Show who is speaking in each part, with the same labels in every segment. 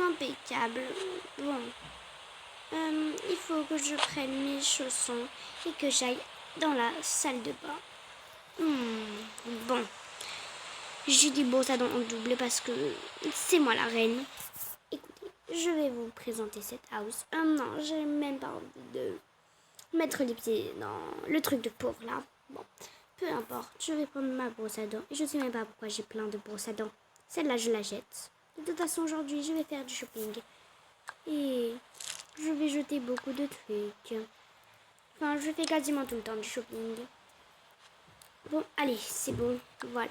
Speaker 1: impeccable. Bon. Il faut que je prenne mes chaussons et que j'aille dans la salle de bain. Bon. J'ai des brosses à dents en double parce que c'est moi la reine. Écoutez, je vais vous présenter cette house. Non, j'ai même pas envie de mettre les pieds dans le truc de pauvre là. Bon, peu importe, je vais prendre ma brosse à dents. Et je sais même pas pourquoi j'ai plein de brosses à dents. Celle-là, je la jette. De toute façon, aujourd'hui, je vais faire du shopping. Et je vais jeter beaucoup de trucs. Enfin, je fais quasiment tout le temps du shopping. Bon, allez, c'est bon. Voilà.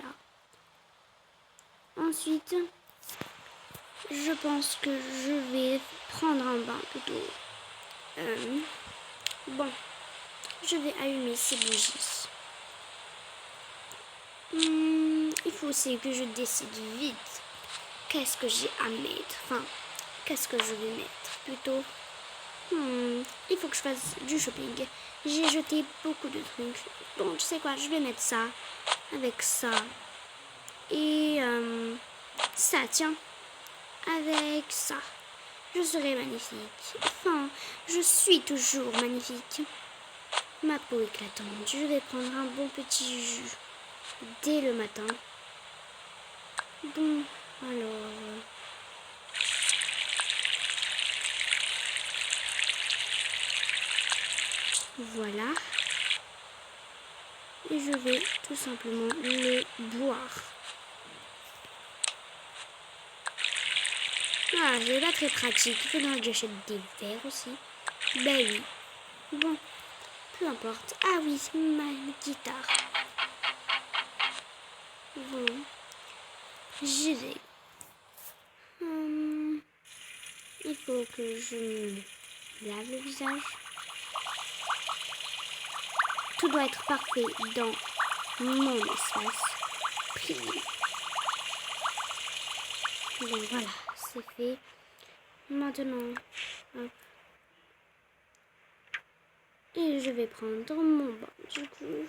Speaker 1: Ensuite, je pense que je vais prendre un bain plutôt. Bon, je vais allumer ces bougies. Il faut aussi que je décide vite qu'est-ce que j'ai à mettre. Enfin, qu'est-ce que je vais mettre plutôt. Il faut que je fasse du shopping. J'ai jeté beaucoup de trucs. Bon, tu sais quoi, je vais mettre ça avec ça. Et ça, tiens, avec ça. Je serai magnifique. Enfin, je suis toujours magnifique. Ma peau éclatante. Je vais prendre un bon petit jus dès le matin. Bon, alors... voilà. Et je vais tout simplement le boire. Ah, c'est pas très pratique. Il faudra que j'achète des verres aussi. Ben oui. Bon, peu importe. Ah oui, ma guitare. Bon, j'y vais. Il faut que je me lave le visage. Tout doit être parfait dans mon espace privé. Bon, voilà, c'est fait. Maintenant, hop. Et je vais prendre mon bain. Du coup,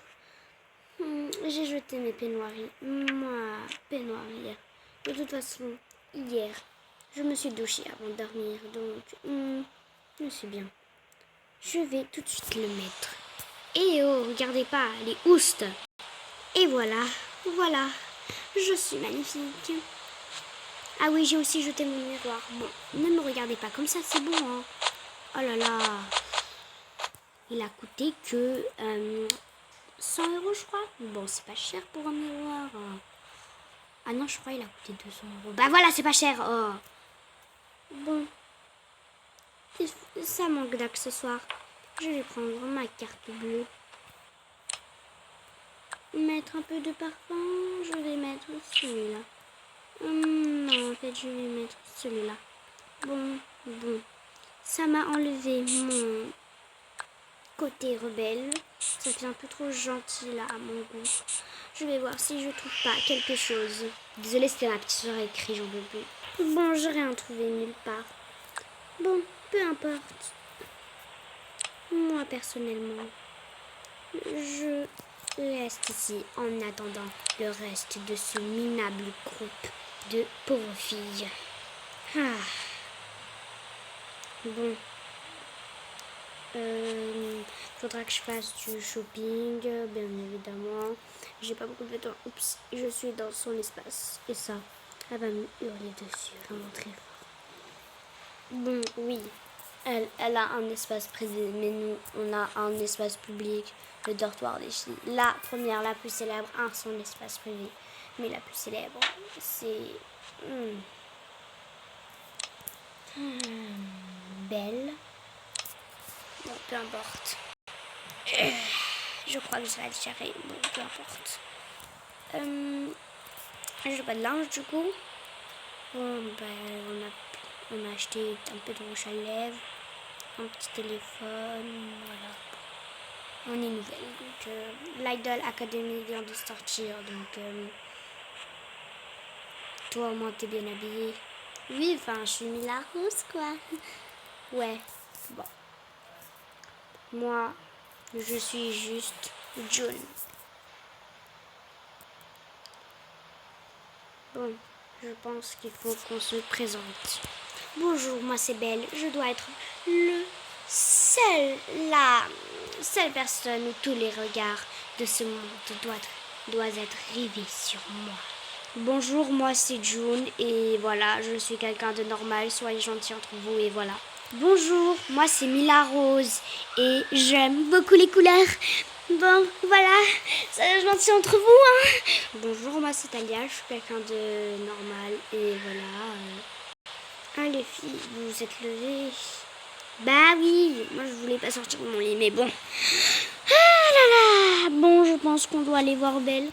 Speaker 1: j'ai jeté mes peignoirs. Moi, peignoir hier. De toute façon, hier, je me suis douchée avant de dormir. Donc, je suis bien. Je vais tout de suite le mettre. Et oh, regardez pas, les houstes. Et voilà, voilà, je suis magnifique. Ah oui, j'ai aussi jeté mon miroir. Bon, ne me regardez pas comme ça, c'est bon, hein. Oh là là. Il a coûté que 100 €, je crois. Bon, c'est pas cher pour un miroir. Ah non, je crois qu'il a coûté 200 €. Bah voilà, c'est pas cher. Oh. Bon. Ça manque d'accessoires. Je vais prendre ma carte bleue. Mettre un peu de parfum. Je vais mettre celui-là. Non, en fait, je vais mettre celui-là. Bon. Ça m'a enlevé mon côté rebelle. Ça fait un peu trop gentil, là, à mon goût. Je vais voir si je trouve pas quelque chose. Désolée, c'était ma petite soirée écrit, j'en veux plus. Bon, j'ai rien trouvé nulle part. Bon, peu importe. Moi, personnellement, je reste ici en attendant le reste de ce minable groupe de pauvres filles. Bon. Faudra que je fasse du shopping, bien évidemment. J'ai pas beaucoup de vêtements. Oups, je suis dans son espace. Et ça, elle va me hurler dessus, vraiment très fort. Bon, oui, elle a un espace privé, mais nous, on a un espace public, le dortoir des filles. La première, la plus célèbre, a son espace privé. Mais la plus célèbre, c'est... Belle. Bon, peu importe. Je crois que ça va être charré. Bon, peu importe. J'ai pas de linge du coup. Bon, ben, on a acheté un peu de rouge à lèvres, un petit téléphone, voilà. On est nouvelle. Donc, l'Idol Academy vient de sortir. Donc, toi au moins t'es bien habillée. Oui, enfin, je suis Mila Rose, quoi. Ouais, bon. Moi, je suis juste John. Bon, je pense qu'il faut qu'on se présente. Bonjour, moi c'est Belle. Je dois être la seule personne où tous les regards de ce monde doivent être rivés sur moi. Bonjour, moi c'est June et voilà, je suis quelqu'un de normal. Soyez gentils entre vous et voilà. Bonjour, moi c'est Mila Rose et j'aime beaucoup les couleurs. Bon, voilà, soyez gentils entre vous. Hein. Bonjour, moi c'est Talia, je suis quelqu'un de normal et voilà. Ah les filles, vous vous êtes levées? Bah oui, moi je voulais pas sortir de mon lit, mais bon. Ah là là. Bon, je pense qu'on doit aller voir Belle.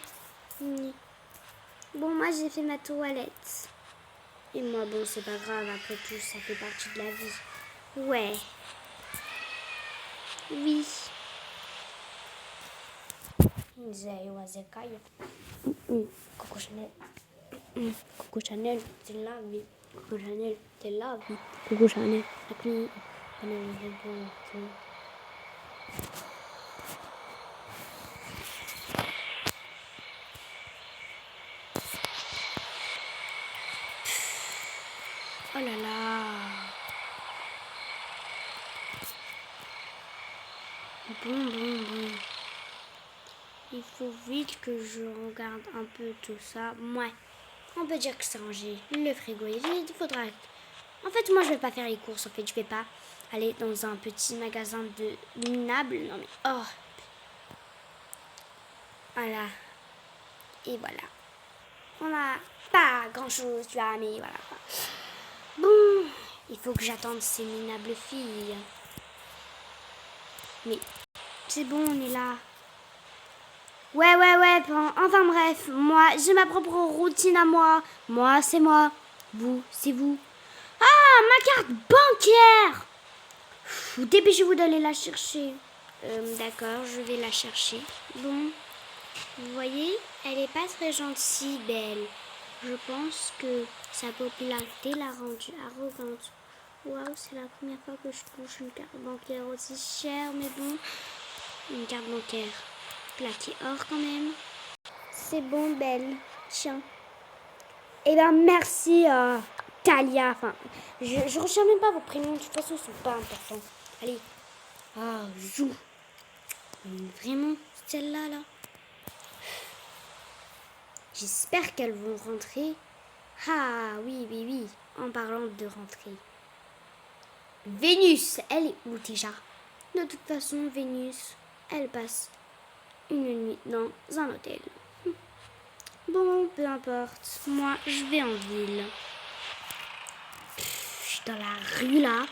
Speaker 1: Oui. Bon, moi j'ai fait ma toilette. Et moi, bon, c'est pas grave, après tout, ça fait partie de la vie. Ouais. Oui. Zay wazekaya. Coco Chanel. Coco Chanel, c'est la vie. Coco Chanel, c'est la vie. Coco Chanel, la vie. Oh là là. Bon. Il faut vite que je regarde un peu tout ça. Ouais. On peut dire que c'est rangé. Le frigo est vide. Il faudra... En fait, moi, je vais pas faire les courses. En fait, je vais pas aller dans un petit magasin de minables. Non, mais... Oh. Voilà. Et voilà. On n'a pas grand-chose, tu vois, mais voilà. Bon. Il faut que j'attende ces minables filles. Mais... C'est bon, on est là. Ouais. Enfin bref, moi, j'ai ma propre routine à moi. Moi, c'est moi. Vous, c'est vous. Ah, ma carte bancaire! Dépêchez-vous d'aller la chercher. D'accord, je vais la chercher. Bon, vous voyez, elle est pas très gentille, Belle. Je pense que sa popularité l'a rendue arrogante. Waouh, c'est la première fois que je touche une carte bancaire aussi chère, mais bon, une carte bancaire plaquée or quand même. C'est bon, Belle. Tiens. Eh bien, merci, Talia. Enfin, je retiens même pas vos prénoms. De toute façon, ils sont pas importants. Allez. Ah, Jou. Vraiment, celle-là, là. J'espère qu'elles vont rentrer. Ah, oui. En parlant de rentrer. Vénus, elle est où déjà? De toute façon, Vénus, elle passe une nuit dans un hôtel. Bon, peu importe. Moi, je vais en ville. Je suis dans la rue, là.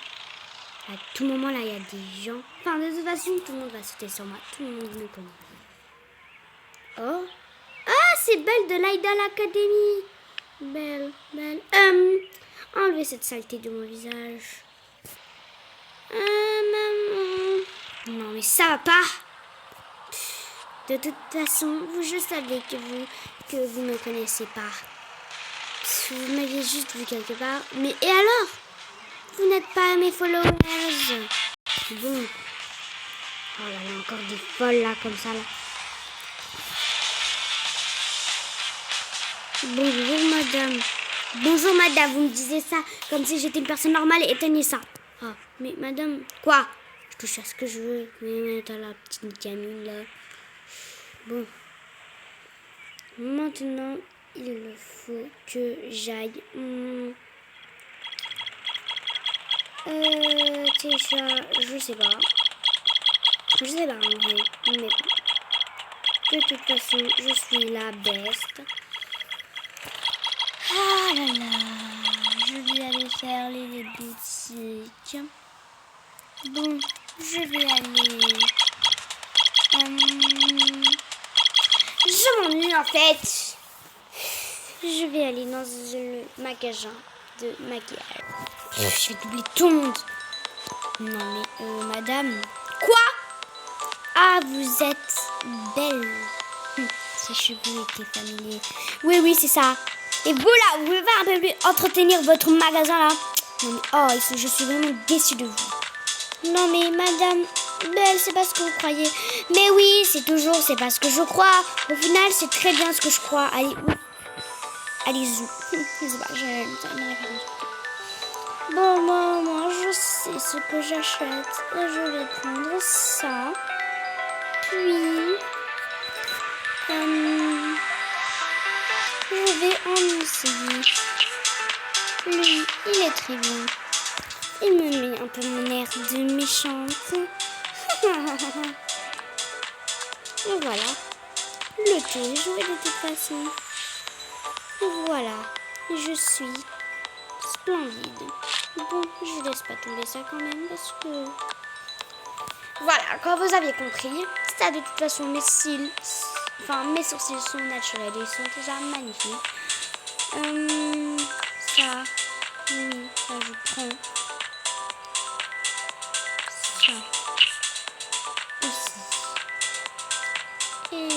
Speaker 1: À tout moment, là, il y a des gens. Enfin, de toute façon, tout le monde va sauter sur moi. Tout le monde me connaît. Oh. Ah, c'est Belle de l'Idol Academy. Belle. Enlevez cette saleté de mon visage. Maman. Non, mais ça va pas. De toute façon, je savais que vous me connaissez pas. Vous m'aviez juste vu quelque part. Mais et alors? Vous n'êtes pas mes followers. Bon. Oh là là, encore des folles là, comme ça là. Bonjour madame, vous me disiez ça comme si j'étais une personne normale et éteignez ça. Ah, mais madame, quoi? Je touche à ce que je veux. Mais t'as la petite gamine là. Bon. Maintenant, il faut que j'aille. Déjà, je sais pas en vrai. Mais bon. De toute façon, je suis la best. Ah là là, je vais aller faire les boutiques. Bon, je vais aller. Je m'ennuie en fait. Je vais aller dans le magasin de maquillage. Je vais doubler tout le monde. Non mais, madame. Quoi? Ah, vous êtes belle. Ces cheveux étaient familiers. Oui, c'est ça. Et vous là, vous pouvez pas un peu plus entretenir votre magasin là? Non mais, oh, je suis vraiment déçue de vous. Non mais, madame Belle, c'est pas ce que vous croyez. Mais oui, c'est pas ce que je crois. Au final, c'est très bien ce que je crois. Allez, zou. Je sais pas, Bon, moi, je sais ce que j'achète. Je vais prendre ça. Puis, je vais en essayer. Lui, il est très bon. Il me met un peu mon air de méchante. Et voilà. Le thé est joué de toute façon. Voilà. Je suis splendide. Bon, je laisse pas tomber ça quand même parce que... Voilà, quand vous aviez compris, ça de toute façon mes cils, enfin mes sourcils sont naturels, ils sont déjà magnifiques. Ça, oui, ça je prends. Ça aussi. Et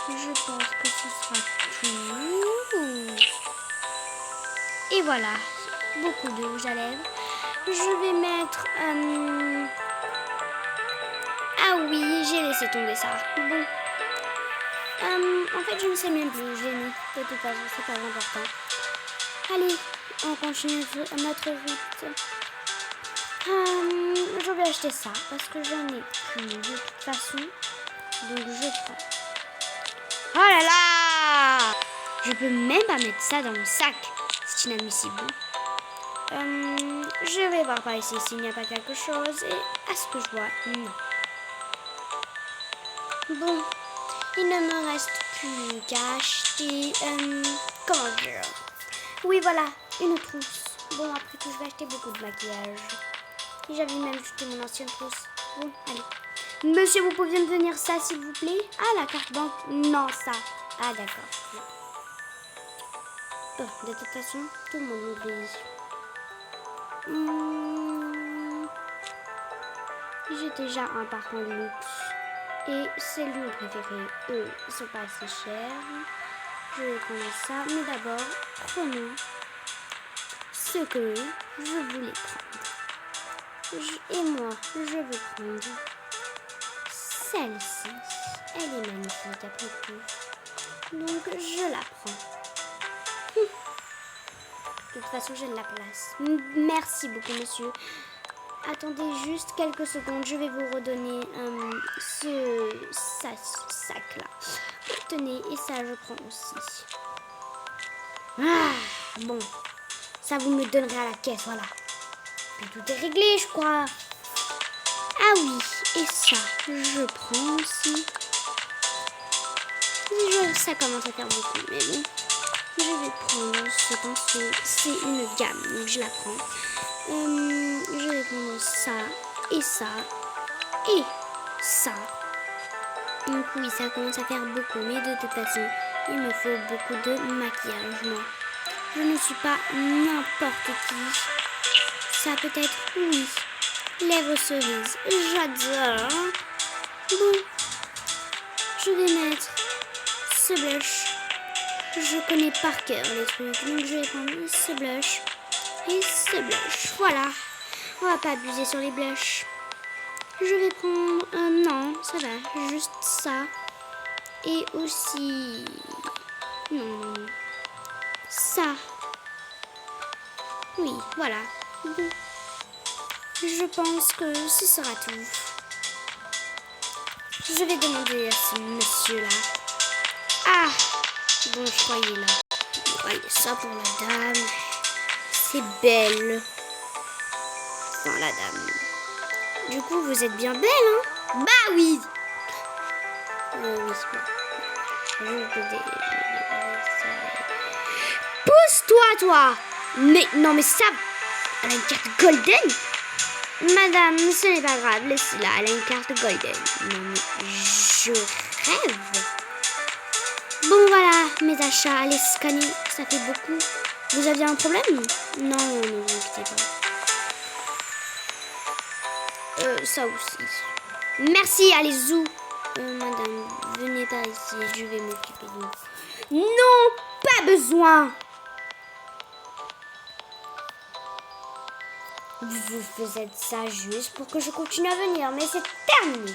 Speaker 1: je pense que ce sera tout. Et voilà, beaucoup de rouge à lèvres. Je vais mettre... Ah oui, j'ai laissé tomber ça. Bon. En fait, je ne sais même plus. J'ai mis. De toute façon, c'est pas important. Allez, on continue notre route. Je vais acheter ça parce que j'en ai plus de toute façon. Donc, je prends. Oh là là! Je peux même pas mettre ça dans mon sac. C'est inadmissible. Je vais voir par ici s'il n'y a pas quelque chose. Et à ce que je vois, non. Bon, il ne me reste plus qu'à acheter, comment dire? Oui, voilà, une trousse. Bon, après tout, je vais acheter beaucoup de maquillage. Et j'avais même jeté mon ancienne trousse. Bon, allez. Monsieur, vous pouviez me venir ça, s'il vous plaît? Ah, la carte banque. Non, ça. Ah, d'accord. Bon, de toute façon, tout le monde m'oublie. J'ai déjà un parfum de luxe. Et c'est lui préféré. Eux, ils sont pas assez chers. Je vais prendre ça. Mais d'abord, prenons ce que je voulais prendre. Et moi, je vais prendre celle-ci. Elle est magnifique après tout. Donc, je la prends. De toute façon, j'ai de la place. Merci beaucoup, monsieur. Attendez juste quelques secondes. Je vais vous redonner ce sac-là. Tenez, et ça, je prends aussi. Ah, bon. Ça, vous me donnerez à la caisse, voilà. Et tout est réglé, je crois. Ah oui, et ça, je prends aussi. Ça commence à faire beaucoup, mais bon. Je vais prendre ce pinceau. C'est une gamme, donc je la prends. Je vais prendre ça, et ça, et ça. Donc oui, ça commence à faire beaucoup, mais de toute façon, il me faut beaucoup de maquillage, moi. Je ne suis pas n'importe qui. Ça peut être, oui, lèvres cerises. J'adore. Bon, je vais mettre ce blush. Je connais par cœur les trucs, donc je vais prendre ce blush et ce blush. Voilà, on va pas abuser sur les blushs. Je vais prendre, non, ça va, juste ça. Et aussi, non, ça. Oui, voilà. Bon. Je pense que ce sera tout. Je vais demander à ce monsieur-là. Ah, bon, je croyais là. Bon, allez, ça pour la dame. C'est belle. Enfin, la dame. Du coup, vous êtes bien belle, hein? Bah oui. Oui, c'est bon. Pousse-toi, toi. Mais, non, mais ça... Elle a une carte golden. Madame, ce n'est pas grave, laissez-la, elle a une carte golden. Non, mais je rêve. Bon, voilà, mes achats, allez scanner, ça fait beaucoup. Vous aviez un problème? Non, ne vous inquiétez pas. Ça aussi. Merci, allez, zou. Madame, venez par ici, je vais m'occuper de vous. Non, pas besoin. Vous faites ça juste pour que je continue à venir, mais c'est terminé.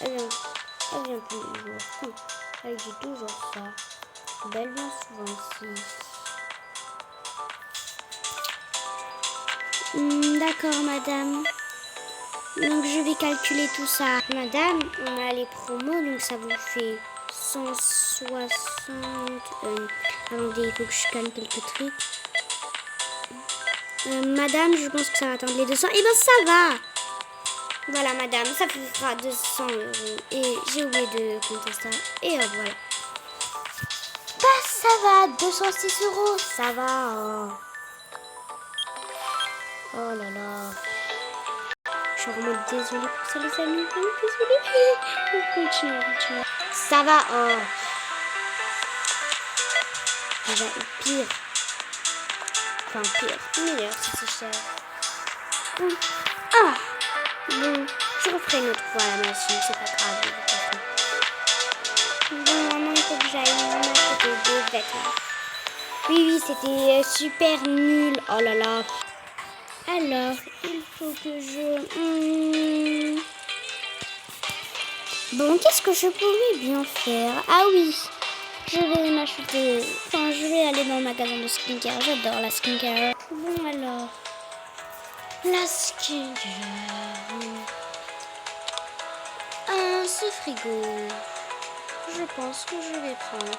Speaker 1: Elle vient tous les jours. Elle dit toujours ça. Belle vient souvent ici. D'accord, madame. Donc, je vais calculer tout ça. Madame, on a les promos, donc ça vous fait 160... attendez, il faut que je calme quelques trucs. Madame, je pense que ça va attendre les 200. Eh ben, ça va. Voilà, madame, ça vous fera 200 euros. Et j'ai oublié de compter ça. Et hop, voilà. Bah, ça va, 206 euros. Ça va. Oh là là. Je suis vraiment désolée pour ça, les amis. Vraiment désolée. On continue. Ça va. Oh. Déjà, pire. Enfin, pire. Meilleur si c'est cher. Ah. Bon, je referai une autre fois la machine. C'est pas grave. Bon, maintenant, il faut que j'aille m'acheter des vêtements. Oui, c'était super nul. Oh là là. Alors, il faut que je... Bon, qu'est-ce que je pourrais bien faire? Ah oui, je vais m'acheter... Enfin, je vais aller dans le magasin de skincare. J'adore la skincare. Bon, alors... La skincare... Ce frigo... Je pense que je vais prendre...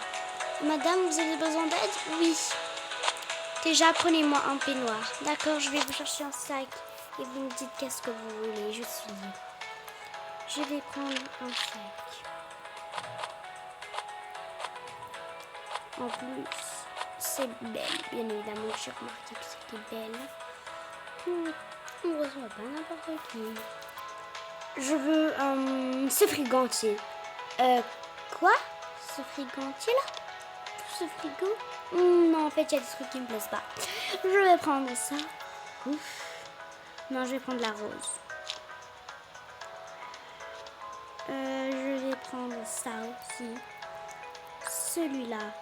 Speaker 1: Madame, vous avez besoin d'aide? Oui. Déjà, prenez-moi un peignoir. D'accord, je vais vous chercher un sac. Et vous me dites qu'est-ce que vous voulez. Je suis libre. Je vais prendre un sac. En plus, c'est belle. Bien évidemment, j'ai remarqué que c'était belle. On reçoit pas n'importe qui. Je veux ce frigo entier. Quoi? Ce frigo entier là? Ce frigo? Non, en fait, il y a des trucs qui me plaisent pas. Je vais prendre ça. Ouf. Non, je vais prendre la rose. Je vais prendre ça aussi. Celui-là.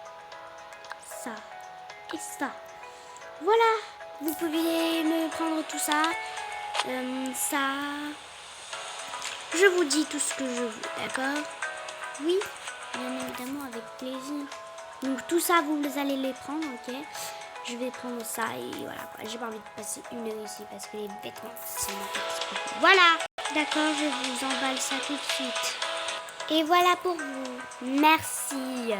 Speaker 1: Ça. Et ça. Voilà. Vous pouvez me prendre tout ça. Ça. Je vous dis tout ce que je veux, d'accord? Oui, bien évidemment, avec plaisir. Donc tout ça, vous allez les prendre, ok? Je vais prendre ça et voilà quoi. J'ai pas envie de passer une heure ici parce que les vêtements, c'est mon petit. Voilà. D'accord, je vous emballe ça tout de suite. Et voilà pour vous. Merci.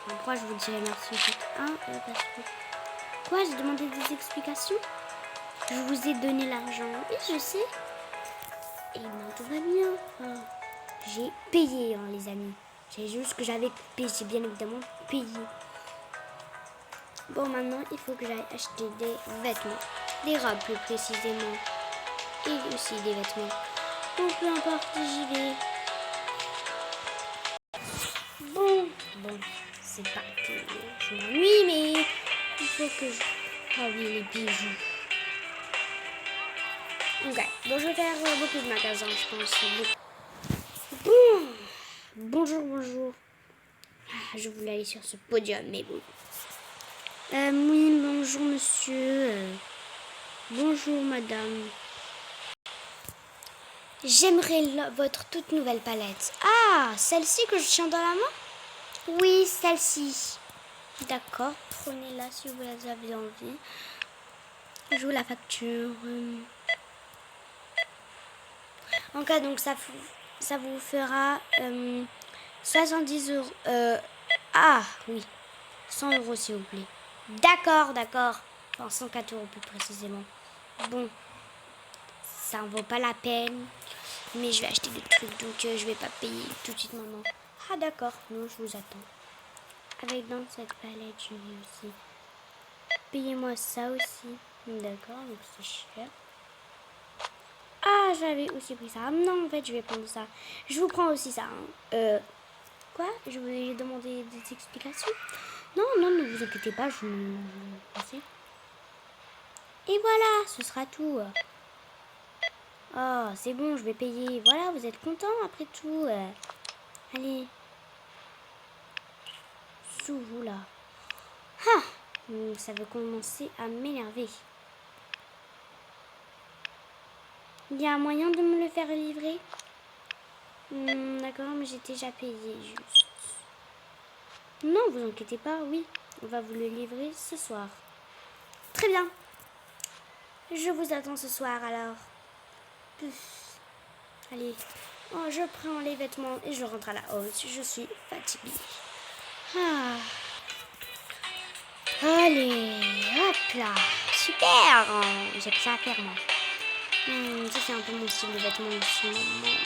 Speaker 1: Pourquoi je vous dirais merci? Parce que... Quoi? J'ai demandé des explications? Je vous ai donné l'argent. Oui, je sais. Et non, tout va bien. Oh. J'ai payé, hein, les amis. C'est juste que j'avais payé. J'ai bien évidemment payé. Bon, maintenant, il faut que j'aille acheter des vêtements. Des robes, plus précisément. Et aussi des vêtements. Donc, peu importe, j'y vais. Bon, c'est pas que je m'ennuie, mais il faut que je... Ah oui, les bijoux. Ok, bon, je vais faire beaucoup de magasins, je pense. Bon, bonjour. Ah, je voulais aller sur ce podium, mais bon. Oui, bonjour, monsieur. Bonjour, madame. J'aimerais votre toute nouvelle palette. Ah, celle-ci que je tiens dans la main? Oui, celle-ci. D'accord, prenez-la si vous avez envie. Je vous la facture. En cas, donc ça vous fera 70 euros. Ah, oui. 100 euros, s'il vous plaît. D'accord. Enfin, 104 euros plus précisément. Bon, ça en vaut pas la peine. Mais je vais acheter des trucs, donc je vais pas payer tout de suite maintenant. Ah, d'accord. Non, je vous attends. Avec dans cette palette, je vais aussi. Payez-moi ça aussi. D'accord, donc c'est cher. Ah, j'avais aussi pris ça. Non, en fait, je vais prendre ça. Je vous prends aussi ça. Hein. Quoi? Je voulais demander des explications? Non, ne vous inquiétez pas, je me pensais. Et voilà, ce sera tout. Oh, c'est bon, je vais payer. Voilà, vous êtes content après tout. Allez. Sous vous là. Ah, ça veut commencer à m'énerver. Il y a un moyen de me le faire livrer? D'accord, mais j'ai déjà payé juste. Non, vous inquiétez pas, oui. On va vous le livrer ce soir. Très bien. Je vous attends ce soir alors. Puf. Allez, oh, je prends les vêtements et je rentre à la hausse. Je suis fatiguée. Ah. Allez, hop là. Super. J'ai que ça à faire moi. Ça c'est un peu mon style de vêtements en ce moment.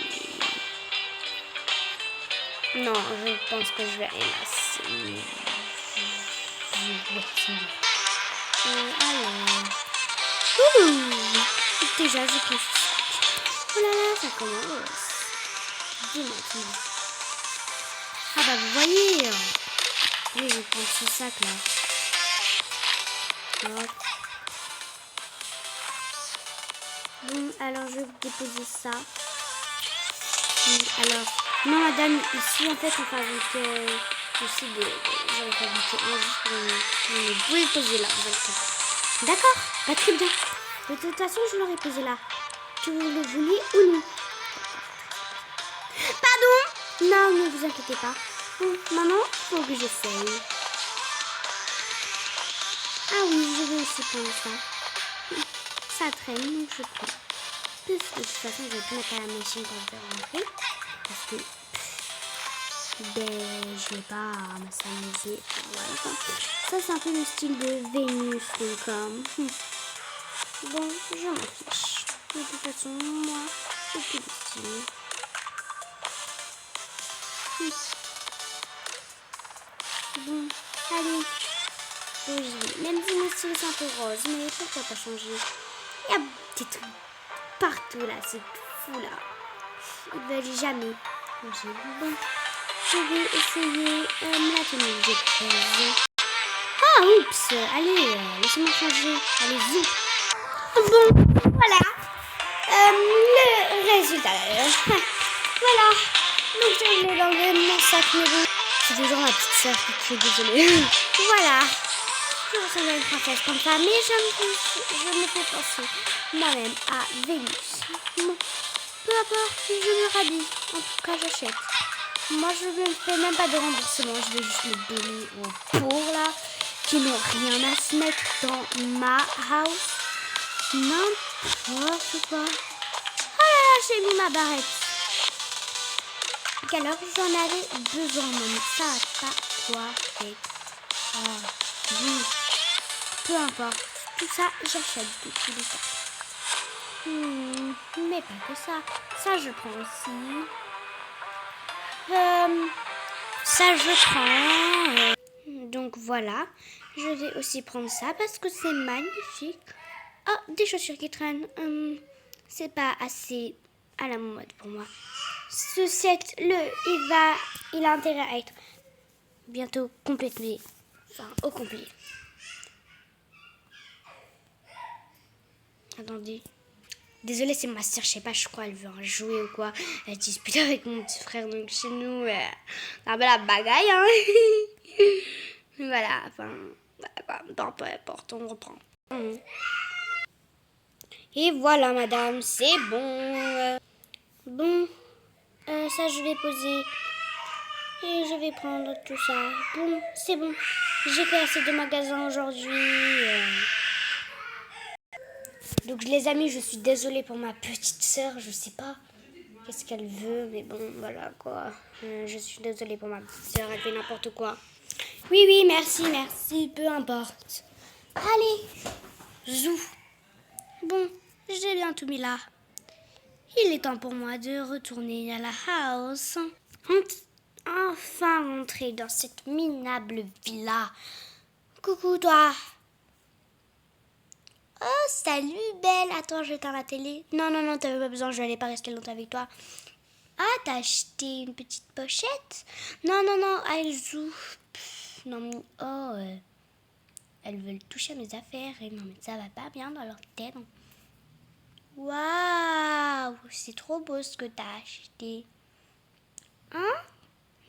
Speaker 1: Non, je pense que je vais rien lasser. Alors. Déjà, je prends ce sac. Oh là là, ça commence. Dès maintenant. Ah bah vous voyez. Oui, je prends ce sac là. Hop. Bon, alors je vais déposer ça. Alors, non madame, ici en fait on fabrique aussi j'en ai fabriqué un juste pour vous pouvez le poser là. D'accord, pas très bien. De toute façon, je l'aurais posé là. Que vous le vouliez ou non. Pardon? Non, ne vous inquiétez pas. Maman, il faut que j'essaye. Ah oui, je vais aussi prendre ça. Ça traîne, donc je prends. De toute façon, je vais tout mettre à la machine quand je vais rentrer. Parce que, je n'ai pas à m'amuser. Voilà. Ça, c'est un peu le style de Vénus. Donc, bon, je m'en fiche. De toute façon, moi, j'ai plus de style. Bon, allez. Oui, même si mon style est un peu rose, mais pourquoi pas changer? Il y a des trucs partout là, c'est fou là. Ils veulent jamais changer. Bon, je vais essayer la tenue que j'ai prise. Ah, oups, allez, laissez-moi changer. Allez-y. Bon, voilà. Le résultat. Voilà. Donc, je l'ai dans mon sac, mais bon. C'est toujours ma petite sœur qui crie, désolée. Voilà. Je ressemble à une princesse comme ça, mais je me fais penser moi-même à Vénus. Bon, peu importe, je me rhabille. En tout cas, j'achète. Moi, je ne fais même pas de remboursement. Je vais juste le donner aux pauvres là, qui n'ont rien à se mettre dans ma house. N'importe quoi. Oh là là, j'ai mis ma barrette. Alors, j'en avais besoin, même ça n'a pas quoi faire. Bon. Peu importe. Tout ça, j'achète depuis le temps. Mais pas que ça. Ça, je prends aussi. Ça, je prends. Donc, voilà. Je vais aussi prendre ça parce que c'est magnifique. Oh, des chaussures qui traînent. C'est pas assez à la mode pour moi. Ce set, il a intérêt à être bientôt complété. Enfin, au complet. Attendez. Désolée, c'est ma sœur, je sais pas, je crois, elle veut un jouet ou quoi. Elle dispute avec mon petit frère, donc chez nous, un peu la bagaille, hein. Voilà, enfin, bon, peu importe, on reprend. Et voilà, madame, c'est bon. Bon, ça, je vais poser. Et je vais prendre tout ça. Bon, c'est bon. J'ai fait assez de magasins aujourd'hui. Donc les amis, je suis désolée pour ma petite sœur, je sais pas qu'est-ce qu'elle veut, mais bon, voilà quoi. Je suis désolée pour ma petite sœur, elle fait n'importe quoi. Oui, merci, peu importe. Allez, zou. Bon, j'ai bien tout mis là. Il est temps pour moi de retourner à la house. Enfin rentrer dans cette minable villa. Coucou toi. Oh, salut belle. Attends, je vais éteindre la télé. Non, t'avais pas besoin, je n'allais pas rester longtemps avec toi. Ah, t'as acheté une petite pochette? Non, elles jouent. Non, mais elles veulent toucher à mes affaires. Et non, mais ça va pas bien dans leur tête. Waouh, c'est trop beau ce que t'as acheté. Hein?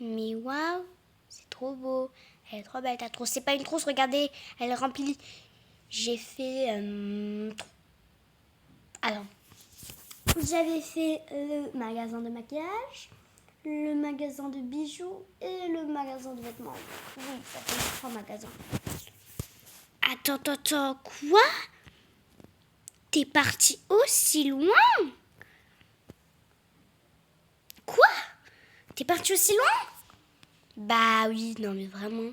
Speaker 1: Mais waouh, c'est trop beau. Elle est trop belle, ta trousse. C'est pas une trousse, regardez, elle est remplie. J'ai fait... Alors, j'avais fait le magasin de maquillage, le magasin de bijoux et le magasin de vêtements. Oui, ça fait 3 magasins. Attends, quoi? T'es parti aussi loin? Quoi? T'es parti aussi loin? Bah oui, non mais vraiment.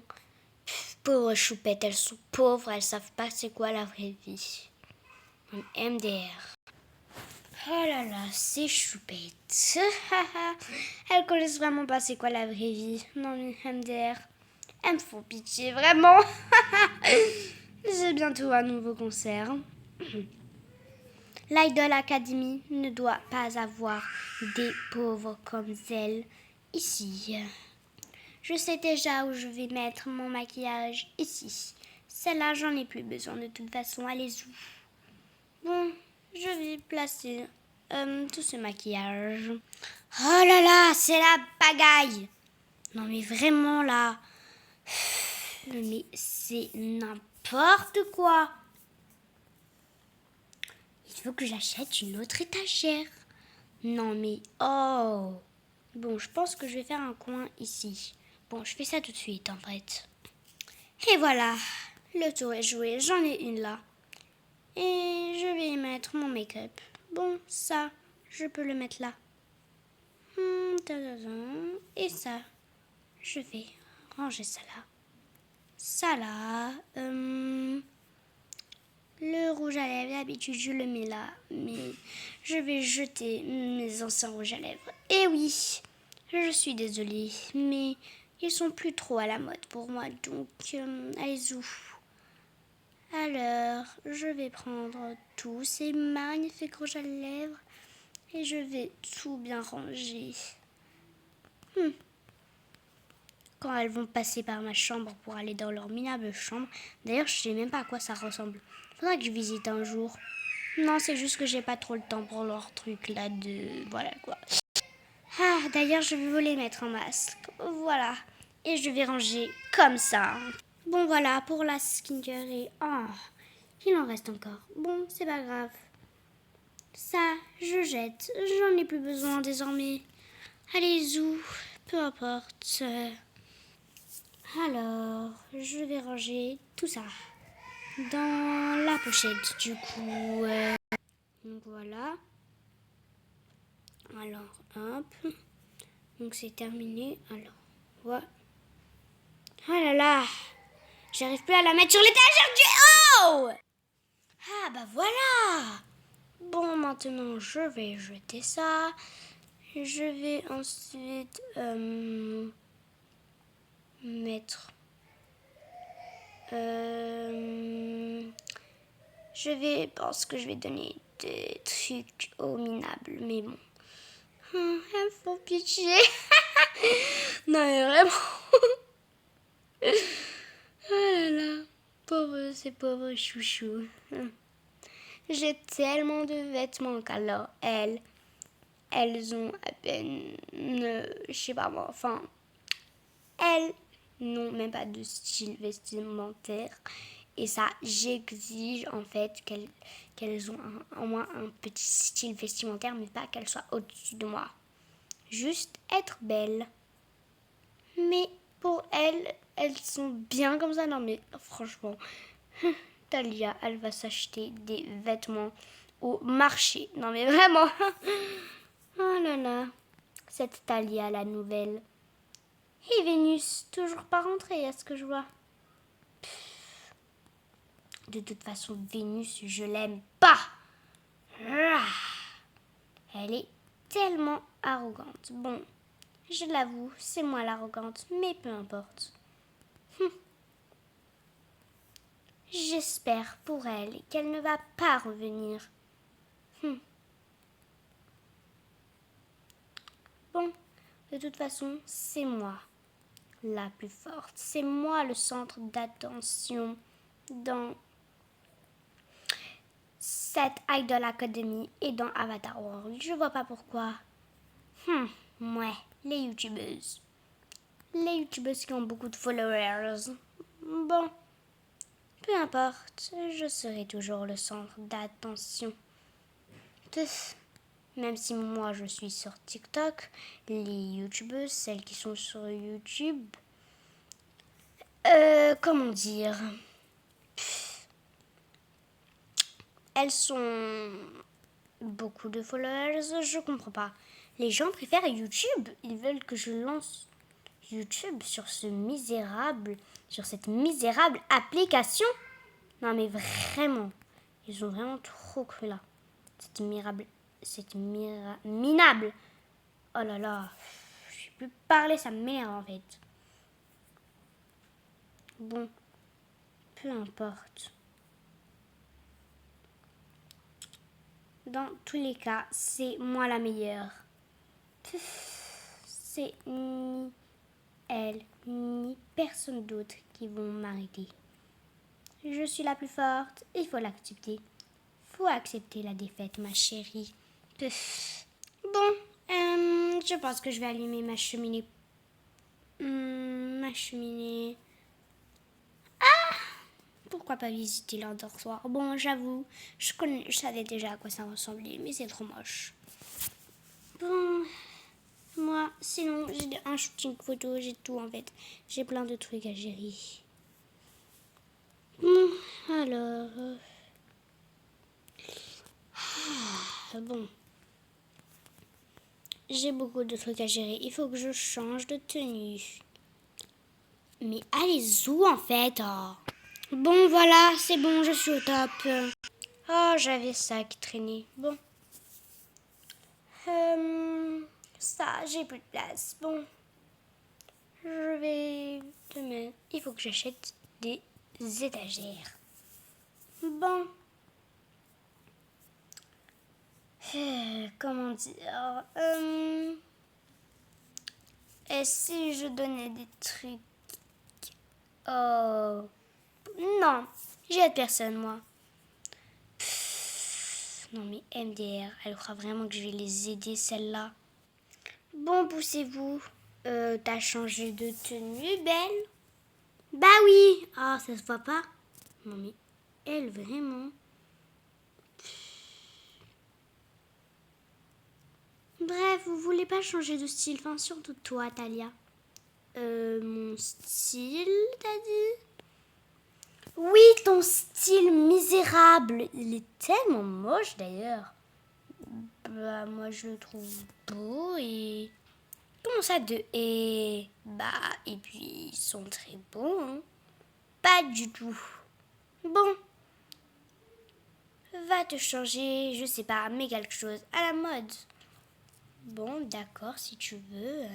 Speaker 1: Pauvres choupettes, elles sont pauvres, elles savent pas c'est quoi la vraie vie. MDR. Oh là là, ces choupettes. Elles connaissent vraiment pas c'est quoi la vraie vie. Non mais MDR. Elles me font pitié, vraiment. J'ai bientôt un nouveau concert. L'Idol Academy ne doit pas avoir des pauvres comme elle ici. Je sais déjà où je vais mettre mon maquillage ici. Celle-là, j'en ai plus besoin de toute façon. Allez-y. Bon, je vais placer tout ce maquillage. Oh là là, c'est la pagaille. Non mais vraiment là. Mais c'est n'importe quoi. Il faut que j'achète une autre étagère. Non mais oh. Bon, je pense que je vais faire un coin ici. Bon, je fais ça tout de suite en fait. Et voilà, le tour est joué. J'en ai une là. Et je vais y mettre mon make-up. Bon, ça, je peux le mettre là. Et ça, je vais ranger ça là. Ça là. Le rouge à lèvres, d'habitude, je le mets là. Mais je vais jeter mes anciens rouges à lèvres. Et oui, je suis désolée, mais ils sont plus trop à la mode pour moi. Donc, allez-y. Alors, je vais prendre tous ces magnifiques rouges à lèvres et je vais tout bien ranger. Quand elles vont passer par ma chambre pour aller dans leur minable chambre. D'ailleurs, je sais même pas à quoi ça ressemble. Faudra que je visite un jour. Non, c'est juste que j'ai pas trop le temps pour leur truc là de... Voilà quoi. Ah, d'ailleurs, je vais vous les mettre en masque. Voilà. Et je vais ranger comme ça. Bon, voilà, pour la skincare et... Oh, il en reste encore. Bon, c'est pas grave. Ça, je jette. J'en ai plus besoin désormais. Allez, où? Peu importe. Alors, je vais ranger tout ça dans la pochette du coup. Donc voilà. Alors, hop. Donc c'est terminé. Alors, voilà. Oh là là. J'arrive plus à la mettre sur l'étagère du haut. Ah bah voilà. Bon, maintenant je vais jeter ça. Je vais ensuite mettre... je pense que je vais donner des trucs aux minables, mais bon. Elles me font pitié. Non mais vraiment. Oh là là. Pauvre, ces pauvres chouchous. J'ai tellement de vêtements qu'alors elles ont à peine, je sais pas moi, enfin, elles n'ont même pas de style vestimentaire. Et ça, j'exige en fait qu'elles ont au moins un petit style vestimentaire, mais pas qu'elles soient au-dessus de moi. Juste être belles. Mais pour elles sont bien comme ça. Non mais franchement, Talia, elle va s'acheter des vêtements au marché. Non mais vraiment. Oh là là. Cette Talia, la nouvelle. Et Vénus, toujours pas rentrée, à ce que je vois. De toute façon, Vénus, je l'aime pas. Elle est tellement arrogante. Bon, je l'avoue, c'est moi l'arrogante, mais peu importe. J'espère pour elle qu'elle ne va pas revenir. Bon, de toute façon, c'est moi la plus forte. C'est moi le centre d'attention dans cette Idol Academy et dans Avatar World. Je vois pas pourquoi. Ouais, les youtubeuses. Les youtubeuses qui ont beaucoup de followers. Bon, peu importe, je serai toujours le centre d'attention. Même si moi je suis sur TikTok, les youtubeuses, celles qui sont sur YouTube, comment dire, elles sont beaucoup de followers, je comprends pas. Les gens préfèrent YouTube. Ils veulent que je lance YouTube sur cette misérable application. Non mais vraiment, ils ont vraiment trop cru là. Minable. Oh là là, je peux plus parler, ça m'énerve en fait. Bon, peu importe. Dans tous les cas, c'est moi la meilleure. C'est ni elle, ni personne d'autre qui vont m'arrêter. Je suis la plus forte, il faut l'accepter. Faut accepter la défaite, ma chérie. Bon, je pense que je vais allumer ma cheminée. Ma cheminée. Pourquoi pas visiter leur dortoir? Bon, j'avoue, je savais déjà à quoi ça ressemblait, mais c'est trop moche. Bon, moi, sinon, j'ai un shooting photo, j'ai tout en fait. J'ai plein de trucs à gérer. Alors... bon. J'ai beaucoup de trucs à gérer. Il faut que je change de tenue. Mais allez où en fait? Bon, voilà, c'est bon, je suis au top. Oh, j'avais ça qui traînait. Bon. Ça, j'ai plus de place. Bon. Je vais demain. Il faut que j'achète des étagères. Bon. Comment dire? Et si je donnais des trucs? Oh. Non, j'aide personne, moi. Non, mais MDR, elle croit vraiment que je vais les aider, celle-là. Bon, poussez-vous. T'as changé de tenue, belle? Bah oui. Ah, ça se voit pas. Non, mais elle, vraiment. Bref, vous voulez pas changer de style, enfin, surtout toi, Talia. Mon style, t'as dit? Oui, ton style misérable. Il est tellement moche, d'ailleurs. Bah, moi, je le trouve beau et... Comment ça, et puis, ils sont très bons, hein. Pas du tout. Bon. Va te changer, je sais pas, mais quelque chose à la mode. Bon, d'accord, si tu veux.